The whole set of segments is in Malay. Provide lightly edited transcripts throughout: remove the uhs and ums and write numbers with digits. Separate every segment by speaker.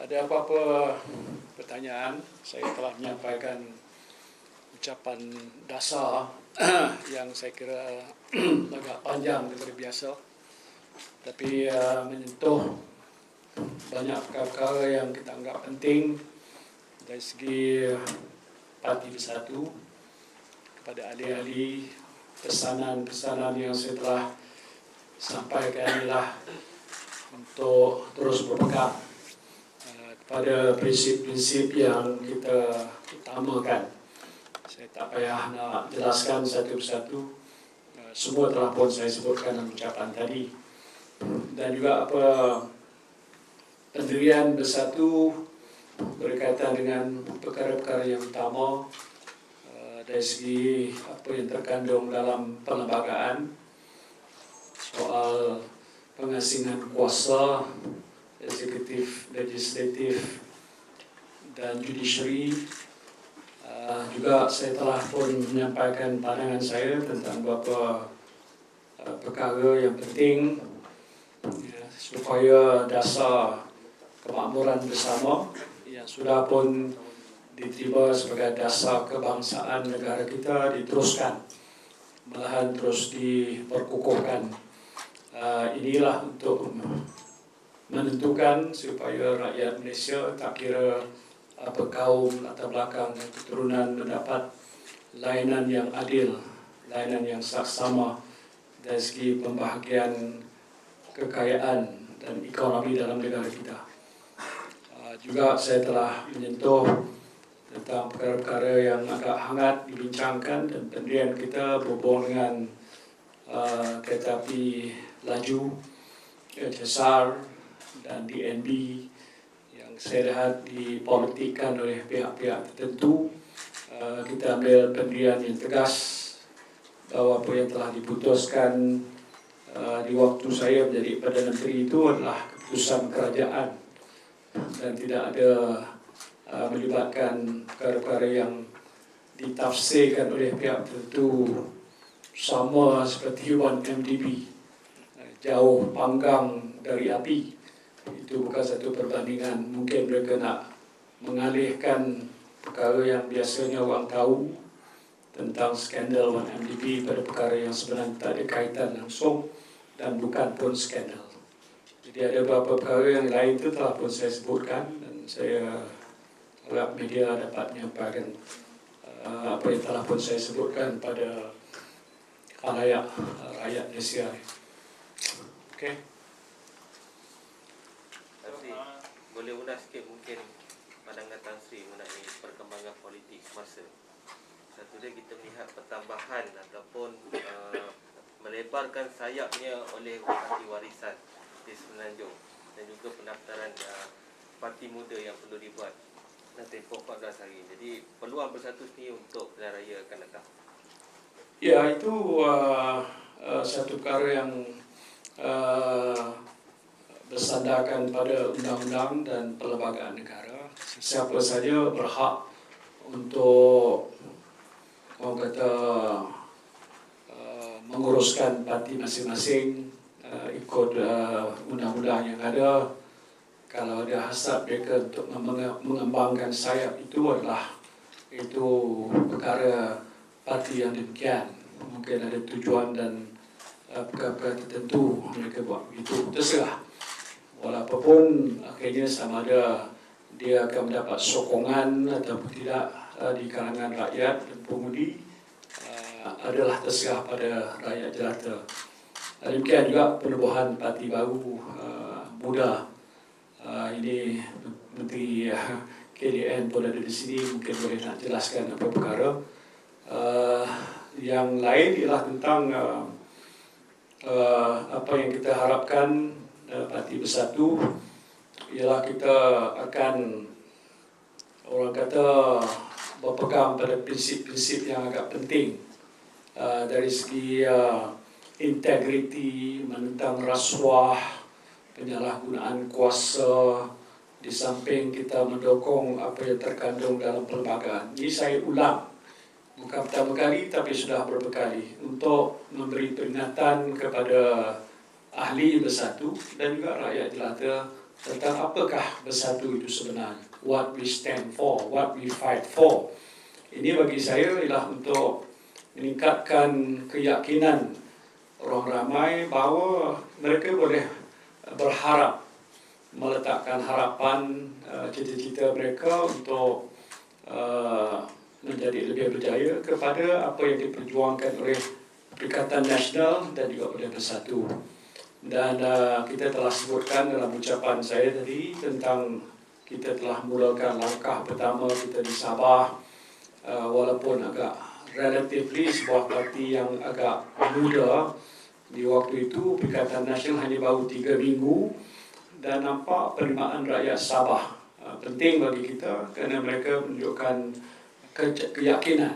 Speaker 1: Ada apa-apa pertanyaan, saya telah menyampaikan ucapan dasar yang saya kira agak panjang daripada biasa, tapi menyentuh banyak perkara yang kita anggap penting dari segi Parti Bersatu. Kepada ahli-ahli, pesanan-pesanan yang saya telah sampaikan ialah untuk terus berpegang pada prinsip-prinsip yang kita utamakan. Saya tak payah nak jelaskan satu persatu, semua telah pun saya sebutkan dalam ucapan tadi. Dan juga apa pendirian Bersatu berkaitan dengan perkara-perkara yang utama dari segi apa yang terkandung dalam perlembagaan, soal pengasingan kuasa eksekutif, legislatif dan judiciary. Juga saya telah pun menyampaikan pandangan saya tentang beberapa perkara yang penting supaya dasar kemakmuran bersama yang sudah pun diterima sebagai dasar kebangsaan negara kita diteruskan, malahan terus diperkukuhkan. Inilah untuk menentukan supaya rakyat Malaysia, tak kira apa kaum, latar belakang dan keturunan, mendapat layanan yang adil, layanan yang saksama dari segi pembahagian kekayaan dan ekonomi dalam negara kita. Juga saya telah menyentuh tentang perkara-perkara yang agak hangat dibincangkan, dan pendirian kita berhubung dengan kereta api laju, HSR dan DNB yang saya lihat dipolitikkan oleh pihak-pihak tertentu. Kita ambil pendirian yang tegas bahawa apa yang telah diputuskan di waktu saya menjadi Perdana Menteri itu adalah keputusan kerajaan dan tidak ada melibatkan perkara-perkara yang ditafsirkan oleh pihak tertentu sama seperti 1MDB, jauh panggang dari api. Itu bukan satu perbandingan. Mungkin mereka nak mengalihkan perkara yang biasanya orang tahu tentang skandal 1MDB pada perkara yang sebenarnya tak ada kaitan langsung dan bukan pun skandal. Jadi ada beberapa perkara yang lain itu telah pun saya sebutkan, dan saya harap media dapat menyampaikan apa yang telah pun saya sebutkan pada khalayak rakyat Malaysia. Okey.
Speaker 2: Boleh ulas sikit mungkin pandangan Tan Sri mengenai perkembangan politik semasa. Satu dia kita melihat pertambahan ataupun melebarkan sayapnya oleh Parti Warisan di Semenanjung, dan juga pendaftaran parti muda yang perlu dibuat dalam tempoh 14 hari. Jadi peluang Bersatu sendiri untuk pilihan raya akan datang.
Speaker 1: Ya, itu satu perkara yang bersandarkan pada undang-undang dan perlembagaan negara. Siapa saja berhak untuk orang kata menguruskan parti masing-masing ikut undang-undang yang ada. Kalau ada hasrat mereka untuk mengembangkan sayap itu adalah perkara parti yang demikian. Mungkin ada tujuan dan perkara tertentu mereka buat begitu, terserah. Walaupun akhirnya sama ada dia akan mendapat sokongan ataupun tidak di kalangan rakyat dan pengundi, adalah terserah pada rakyat jelata. Demikian juga penubuhan parti baru muda. Ini Menteri KDN pun ada di sini, mungkin boleh nak jelaskan apa perkara. Yang lain ialah tentang apa yang kita harapkan Parti Bersatu, ialah kita akan, orang kata, berpegang pada prinsip-prinsip yang agak penting dari segi integriti, menentang rasuah, penyalahgunaan kuasa, di samping kita mendukung apa yang terkandung dalam perlembagaan. Ini saya ulang, bukan pertama kali tapi sudah beberapa kali, untuk memberi peringatan kepada ahli Bersatu dan juga rakyat jelata tentang apakah Bersatu itu sebenarnya, what we stand for, what we fight for. Ini bagi saya ialah untuk meningkatkan keyakinan orang ramai bahawa mereka boleh berharap, meletakkan harapan, cita-cita mereka untuk menjadi lebih berjaya kepada apa yang diperjuangkan oleh Perikatan Nasional dan juga oleh Bersatu. Dan kita telah sebutkan dalam ucapan saya tadi tentang kita telah mulakan langkah pertama kita di Sabah, walaupun agak relatively sebuah parti yang agak muda. Di waktu itu Perikatan Nasional hanya baru 3 minggu dan nampak penerimaan rakyat Sabah penting bagi kita kerana mereka menunjukkan keyakinan,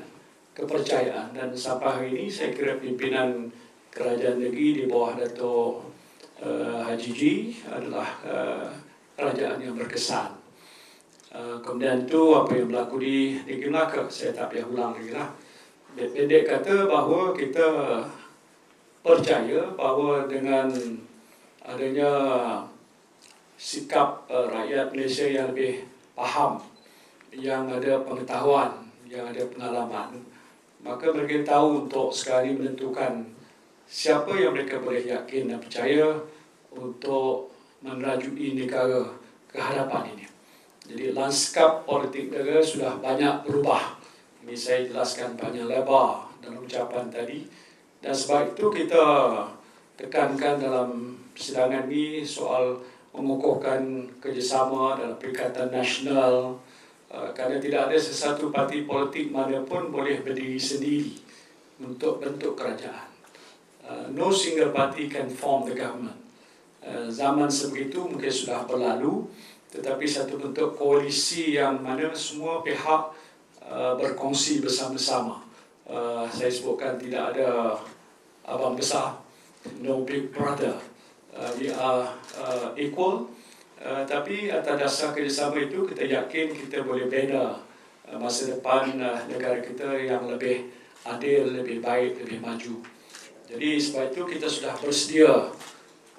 Speaker 1: kepercayaan, dan sampai hari ini saya kira pimpinan kerajaan negeri di bawah Dato' Haji G adalah kerajaan yang berkesan. Kemudian itu apa yang berlaku di Negeri Melaka, saya tak payah ulang lagi lah. Pendek kata bahawa kita percaya bahawa dengan adanya sikap rakyat Malaysia yang lebih faham, yang ada pengetahuan, yang ada pengalaman, maka mereka tahu untuk sekali menentukan siapa yang mereka boleh yakin dan percaya untuk merajui negara ke hadapan ini. Jadi lanskap politik negara sudah banyak berubah. Ini saya jelaskan panjang lebar dalam ucapan tadi. Dan sebab itu kita tekankan dalam persidangan ini soal mengukuhkan kerjasama dalam Perikatan Nasional, kerana tidak ada sesuatu parti politik mana pun boleh berdiri sendiri untuk bentuk kerajaan. No single party can form the government. Zaman sebegitu mungkin sudah berlalu, tetapi satu bentuk koalisi yang mana semua pihak berkongsi bersama-sama. Saya sebutkan tidak ada abang besar, no big brother. We are equal, tapi atas dasar kerjasama itu kita yakin kita boleh bina masa depan negara kita yang lebih adil, lebih baik, lebih maju. Jadi sebab itu kita sudah bersedia.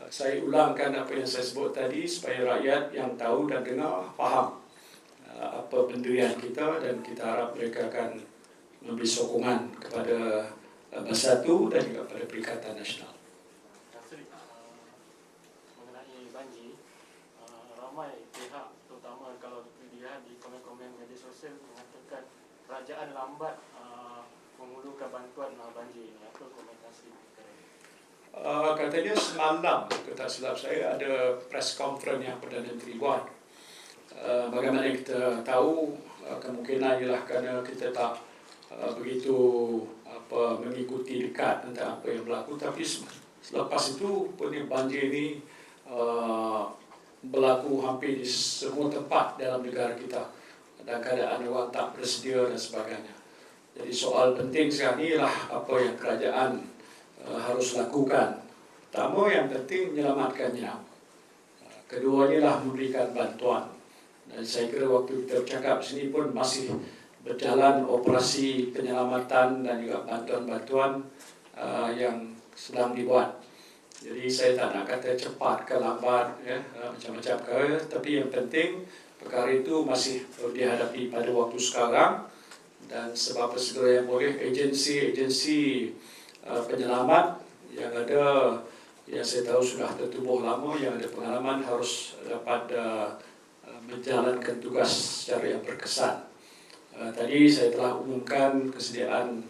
Speaker 1: Saya ulangkan apa yang saya sebut tadi supaya rakyat yang tahu dan dengar faham apa pendirian kita, dan kita harap mereka akan memberi sokongan kepada Bersatu dan juga pada Perikatan Nasional.
Speaker 3: Mengenai banjir, ramai pihak, terutama kalau dilihat di komen-komen media sosial, mengatakan kerajaan lambat memulurkan bantuan banjir ini. Apa komentar Sri?
Speaker 1: Katanya semalam, kata silap saya, ada press conference yang Perdana Menteri buat. Bagaimana kita tahu, kemungkinan ialah kerana kita tak begitu mengikuti dekat tentang apa yang berlaku. Tapi selepas itu banjir ini berlaku hampir di semua tempat dalam negara kita, dan keadaan orang tak bersedia dan sebagainya. Jadi soal penting sekarang ini ialah apa yang kerajaan harus lakukan. Pertama, yang penting menyelamatkan nyawa. Keduanya lah memberikan bantuan. Dan saya kira waktu kita bercakap sini pun masih berjalan operasi penyelamatan dan juga bantuan-bantuan yang sedang dibuat. Jadi saya tak nak kata cepat ke lambat, macam-macam perkara, tapi yang penting perkara itu masih dihadapi pada waktu sekarang, dan sebab segera yang boleh agensi-agensi penyelamat yang ada, yang saya tahu sudah tertubuh lama, yang ada pengalaman, harus dapat menjalankan tugas secara yang berkesan. Tadi saya telah umumkan kesediaan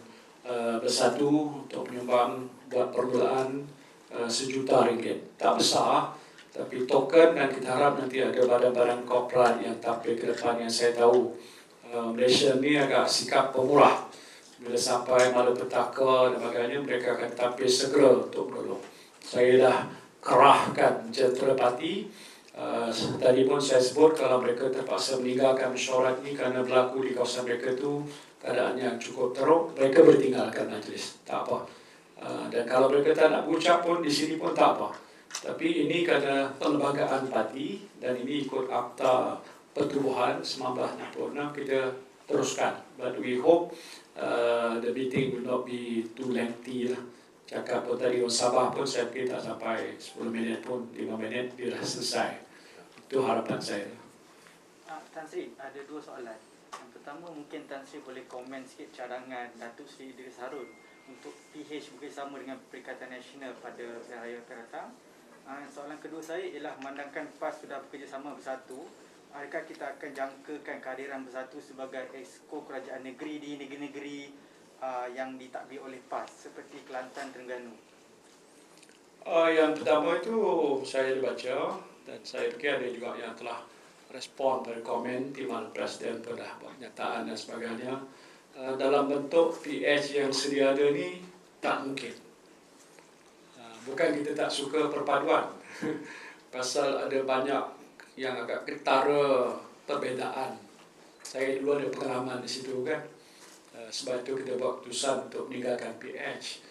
Speaker 1: Bersatu untuk menyumbang buat permulaan RM1,000,000. Tak besar, tapi token, dan kita harap nanti ada badan-badan korporat yang tampil ke depan. Yang saya tahu Malaysia ni agak sikap pemurah. Bila sampai malapetaka dan sebagainya, mereka akan tampil segera untuk menolong. Saya dah kerahkan jentera parti. Tadi pun saya sebut kalau mereka terpaksa meninggalkan mesyuarat ini kerana berlaku di kawasan mereka itu keadaan yang cukup teruk, mereka bertinggalkan majlis. Tak apa. Dan kalau mereka tak nak berucap pun di sini pun tak apa. Tapi ini kerana perlembagaan parti dan ini ikut Akta Pertubuhan 1966, kita teruskan. But we hope the meeting will not be too lengthy lah. Cakap pun tadi orang Sabah pun saya fikir tak sampai 10 minit pun, 5 minit dia dah selesai. Itu harapan saya.
Speaker 4: Tan Sri, ada dua soalan. Yang pertama, mungkin Tan Sri boleh komen sikit cadangan Datuk Seri Idris Harun untuk PH bekerjasama dengan Perikatan Nasional pada pilihan raya akan datang. Soalan kedua saya ialah, memandangkan PAS sudah bekerjasama bersatu, adakah kita akan jangkakan kehadiran bersatu sebagai exco kerajaan negeri di negeri-negeri yang ditadbir oleh PAS seperti Kelantan, Terengganu?
Speaker 1: Yang pertama itu saya dibaca, dan saya fikir ada juga yang telah respon pada komen di mana Presiden telah buat pernyataan dan sebagainya. Dalam bentuk PH yang sedia ada ni tak mungkin. Bukan kita tak suka perpaduan, pasal ada banyak yang agak ketara perbezaan. Saya dulu ada pengalaman di situ kan. Sebab itu kita buat keputusan untuk meninggalkan PH.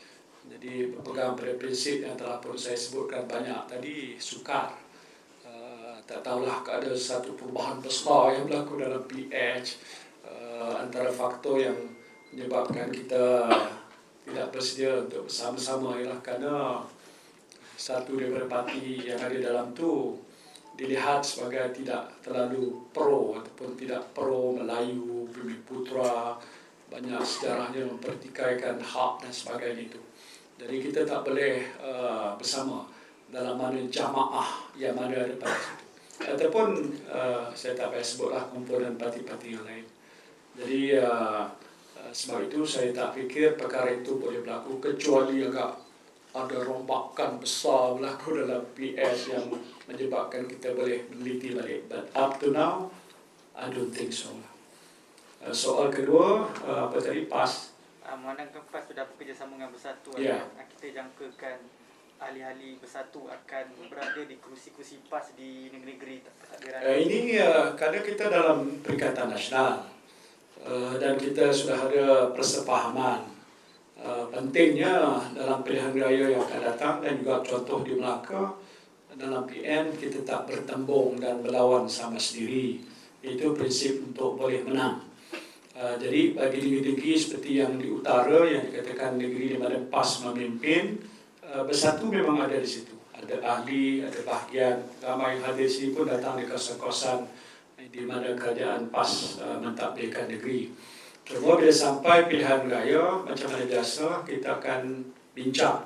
Speaker 1: Jadi berpegang pada prinsip yang telah pun saya sebutkan banyak tadi, sukar. Tak tahulah ada satu perubahan besar yang berlaku dalam PH. Antara faktor yang menyebabkan kita tidak bersedia untuk bersama-sama ialah kerana satu daripada parti yang ada dalam tu dilihat sebagai tidak terlalu pro ataupun tidak pro Melayu, Bumiputera, banyak sejarahnya mempertikaikan hak dan sebagainya itu. Jadi kita tak boleh bersama dalam mana jamaah yang mana ada pada situ. Ataupun saya tak payah sebutlah komponen parti-parti yang lain. Jadi sebab itu saya tak fikir perkara itu boleh berlaku kecuali agak ada rombakan besar berlaku dalam PS yang menyebabkan kita boleh meneliti balik. But up to now, I don't think so. Soal kedua, apa tadi, PAS?
Speaker 4: Memandangkan PAS sudah bekerjasama dengan bersatu,
Speaker 1: Ya.
Speaker 4: kita jangkakan ahli-ahli bersatu akan berada di kursi-kursi PAS di negeri-negeri takdiran.
Speaker 1: Ini kadang kita dalam Perikatan Nasional dan kita sudah ada persefahaman. Pentingnya dalam pilihan raya yang akan datang dan juga contoh di Melaka, dalam PN kita tak bertembung dan berlawan sama sendiri. Itu prinsip untuk boleh menang. Jadi bagi negeri-negeri seperti yang di utara yang dikatakan negeri di mana PAS memimpin, bersatu memang ada di situ. Ada ahli, ada bahagian, ramai hadir sini pun datang di kawasan-kawasan di mana kerajaan PAS mentadbirkan negeri. Cuma bila sampai pilihan raya, macam mana biasa, kita akan bincang.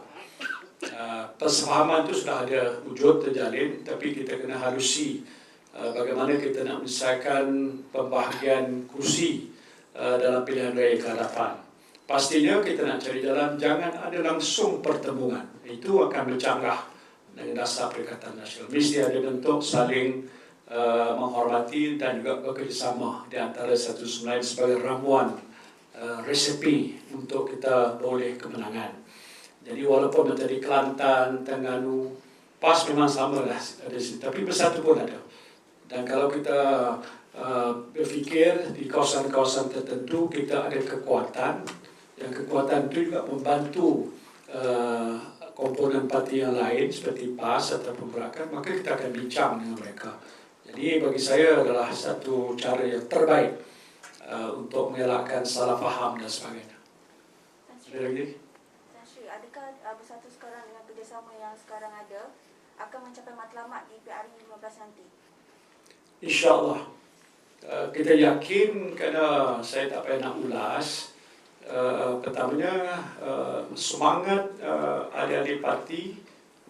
Speaker 1: Persefahaman itu sudah ada wujud terjalin, tapi kita kena halusi bagaimana kita nak menyelesaikan pembahagian kursi dalam pilihan raya ke hadapan. Pastinya kita nak cari jalan, jangan ada langsung pertembungan. Itu akan bercanggah dengan dasar Perikatan Nasional. Mesti ada bentuk saling menghormati dan juga bekerjasama di antara satu sama lain sebagai ramuan resepi untuk kita boleh kemenangan. Jadi walaupun tadi Kelantan, Terengganu, PAS memang sama lah ada sini, tapi bersatu pun ada. Dan kalau kita berfikir di kawasan-kawasan tertentu kita ada kekuatan, yang kekuatan itu juga membantu komponen parti yang lain seperti PAS ataupun Berakan, maka kita akan bincang dengan mereka. Jadi bagi saya adalah satu cara yang terbaik untuk mengelakkan salah faham dan sebagainya. Ada lagi?
Speaker 5: Tan Sri, adakah bersatu sekarang dengan kerjasama yang sekarang ada akan mencapai matlamat di PRU 15 nanti?
Speaker 1: InsyaAllah. Kita yakin kerana saya tak payah nak ulas. Pertamanya semangat ahli-ahli parti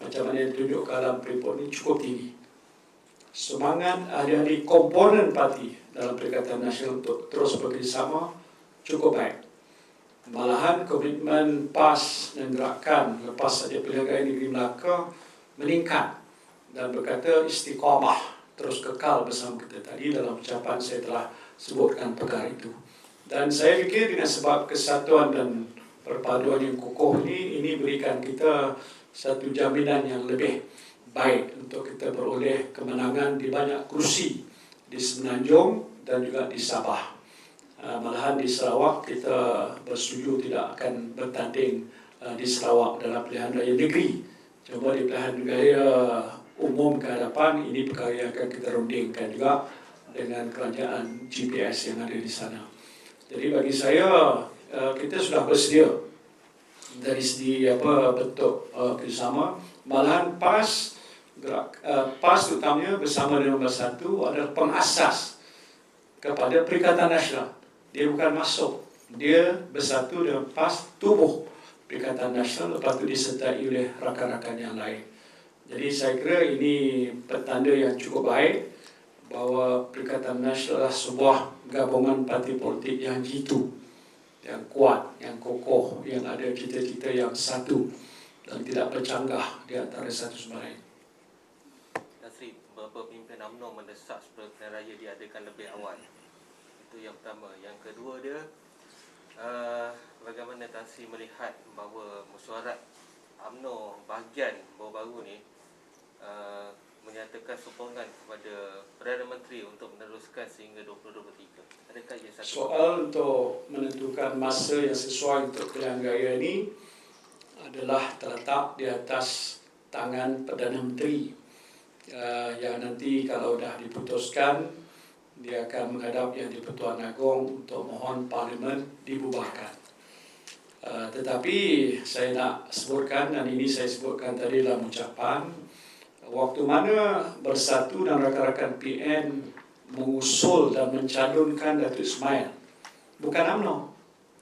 Speaker 1: macam mana yang ditunjuk dalam report ini cukup tinggi. Semangat ahli-ahli komponen parti dalam Perikatan Nasional untuk terus bekerjasama cukup baik. Malahan komitmen PAS dan Gerakan lepas saja pilihan raya negeri Melaka meningkat dan berkata istiqamah terus kekal bersama kita. Tadi dalam ucapan saya telah sebutkan perkara itu. Dan saya fikir dengan sebab kesatuan dan perpaduan yang kokoh ini berikan kita satu jaminan yang lebih baik untuk kita beroleh kemenangan di banyak kursi di Semenanjung dan juga di Sabah. Malahan di Sarawak kita bersetuju tidak akan bertanding di Sarawak dalam pilihan raya negeri. Cuma di pilihan raya umum ke hadapan, ini perkara yang akan kita rundingkan juga dengan kerajaan GPS yang ada di sana. Jadi bagi saya, kita sudah bersedia dari segi bentuk kerjasama. Malahan PAS PAS utamanya bersama dengan Bersatu adalah pengasas kepada Perikatan Nasional. Dia bukan masuk, dia bersatu dengan PAS, tubuh Perikatan Nasional, lepas itu disertai oleh rakan-rakan yang lain. Jadi saya kira ini petanda yang cukup baik bahawa Perikatan Nasional adalah sebuah gabungan parti politik yang jitu, yang kuat, yang kokoh, yang ada cita-cita yang satu dan tidak bercanggah di antara satu sama lain.
Speaker 2: Tan Sri, beberapa pemimpin UMNO mendesak supaya pilihan raya diadakan lebih awal. Itu yang pertama. Yang kedua dia, bagaimana Tan Sri melihat bahawa mesyuarat UMNO bahagian baru-baru ni menyatakan sokongan kepada Perdana Menteri untuk meneruskan sehingga 2023. Adakah ia satu
Speaker 1: Soal untuk menentukan masa yang sesuai untuk pilihan raya ini adalah terletak di atas tangan Perdana Menteri, yang nanti kalau dah diputuskan dia akan menghadap Yang di-Pertuan Agong untuk mohon Parlimen dibubarkan. Tetapi saya nak sebutkan, dan ini saya sebutkan tadi dalam ucapan, waktu mana Bersatu dan rakan-rakan PN mengusul dan mencalonkan Datuk Ismail, bukan UMNO,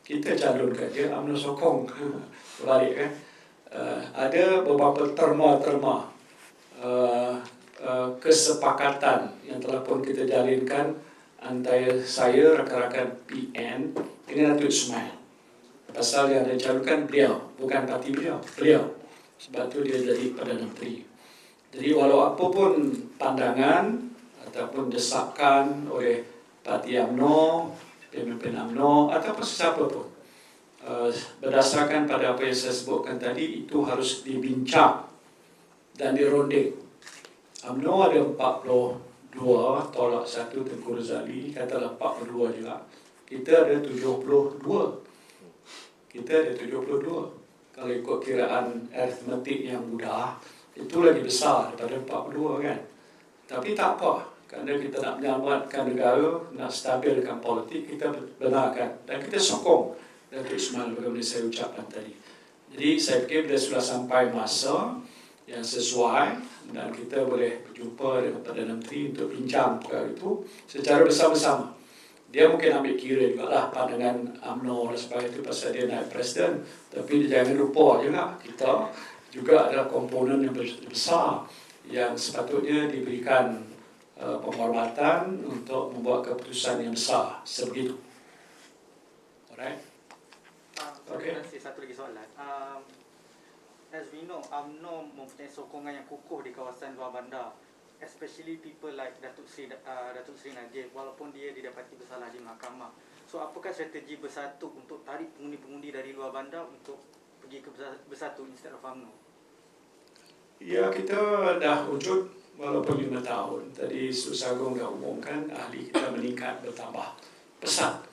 Speaker 1: kita calonkan dia, UMNO sokong. Balik kan, ada beberapa terma-terma kesepakatan yang telah pun kita jalinkan antara saya, rakan-rakan PN dengan Datuk Ismail. Pasal yang dicalonkan beliau, bukan parti beliau. Sebab tu dia jadi Perdana Menteri. Jadi walau apapun pandangan ataupun desakan oleh parti UMNO, pemimpin UMNO ataupun sesiapa pun, berdasarkan pada apa yang saya sebutkan tadi, itu harus dibincang dan dirunding. UMNO ada 42, tolak 1 Tengku Razali, katalah 42 juga. Kita ada 72. Kalau ikut kiraan aritmetik yang mudah, itu lagi besar daripada 42 kan. Tapi tak apa, kerana kita nak menyelamatkan negara, nak stabilkan politik, kita benarkan dan kita sokong Datuk Ismail bagaimana saya ucapkan tadi. Jadi saya fikir bila sudah sampai masa yang sesuai dan kita boleh berjumpa dengan Perdana Menteri untuk bincang perkara itu secara bersama-sama. Dia mungkin ambil kira juga lah pandangan UMNO dan sebagainya itu pasal dia naik presiden. Tapi jangan lupa juga kita juga adalah komponen yang besar yang sepatutnya diberikan penghormatan untuk membuat keputusan yang besar sebegitu. Alright?
Speaker 4: Okay. Satu lagi soalan. As we know, UMNO mempunyai sokongan yang kukuh di kawasan luar bandar, especially people like Datuk Seri Najib, walaupun dia didapati bersalah di mahkamah. So apakah strategi Bersatu untuk tarik pengundi-pengundi dari luar bandar untuk pergi ke Bersatu instead of UMNO?
Speaker 1: Ya, kita dah wujud walaupun 5 tahun. Tadi Sultan Agong dah umumkan ahli kita meningkat bertambah pesat.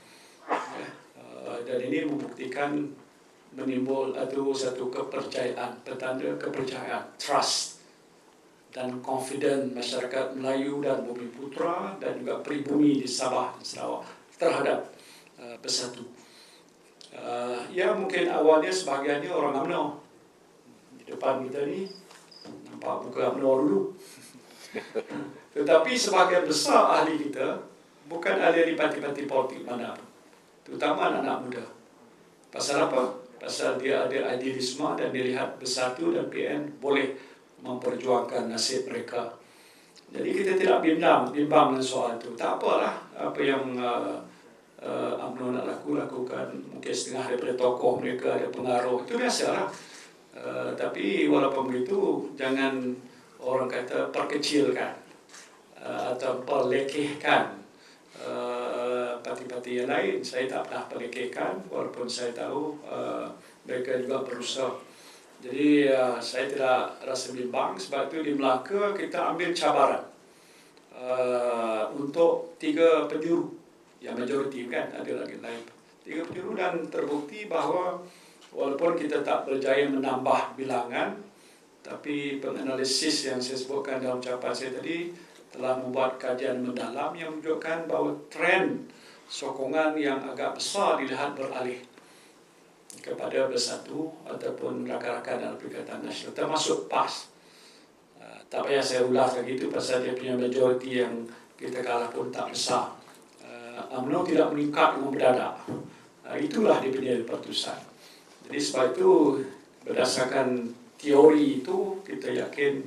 Speaker 1: Dan ini membuktikan menimbul atau satu kepercayaan, petanda kepercayaan, trust dan confident masyarakat Melayu dan Bumiputera dan juga pribumi di Sabah dan Sarawak terhadap Bersatu. Ya mungkin awalnya sebahagiannya orang UMNO. Di depan kita ni nampak muka UMNO dulu. Tetapi sebahagian besar ahli kita bukan ahli parti-parti politik mana pun, terutama anak-anak muda. Pasal apa? Pasal dia ada idealisme dan dilihat Bersatu dan PN boleh memperjuangkan nasib mereka. Jadi kita tidak bimbang dengan soal itu. Tak apalah apa yang UMNO nak lakukan. Mungkin setengah daripada tokoh mereka ada pengaruh. Itu biasalah. Tapi walaupun begitu, jangan orang kata perkecilkan atau perlekehkan parti-parti yang lain. Saya tak pernah perlekehkan, walaupun saya tahu mereka juga berusaha. Jadi saya tidak rasa bimbang. Sebab itu di Melaka kita ambil cabaran untuk 3 penjuru yang majoriti kan, ada lagi lain 3 penjuru, dan terbukti bahawa walaupun kita tak berjaya menambah bilangan, tapi penganalisis yang saya sebutkan dalam ucapan saya tadi telah membuat kajian mendalam yang menunjukkan bahawa trend sokongan yang agak besar dilihat beralih kepada Bersatu ataupun rakan-rakan dalam Perikatan Nasional, termasuk PAS. tak payah saya ulas lagi itu pasal dia punya majoriti yang kita kalah pun tak besar. UMNO tidak meningkat dengan mendadak. Itulah dia punya pertusan. Jadi sebab itu berdasarkan teori itu kita yakin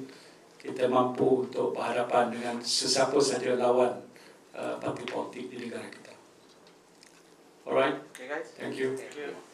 Speaker 1: kita mampu untuk berhadapan dengan sesiapa saja lawan parti politik di negara kita. Alright,
Speaker 2: Okay guys?
Speaker 1: thank you.
Speaker 2: Thank you.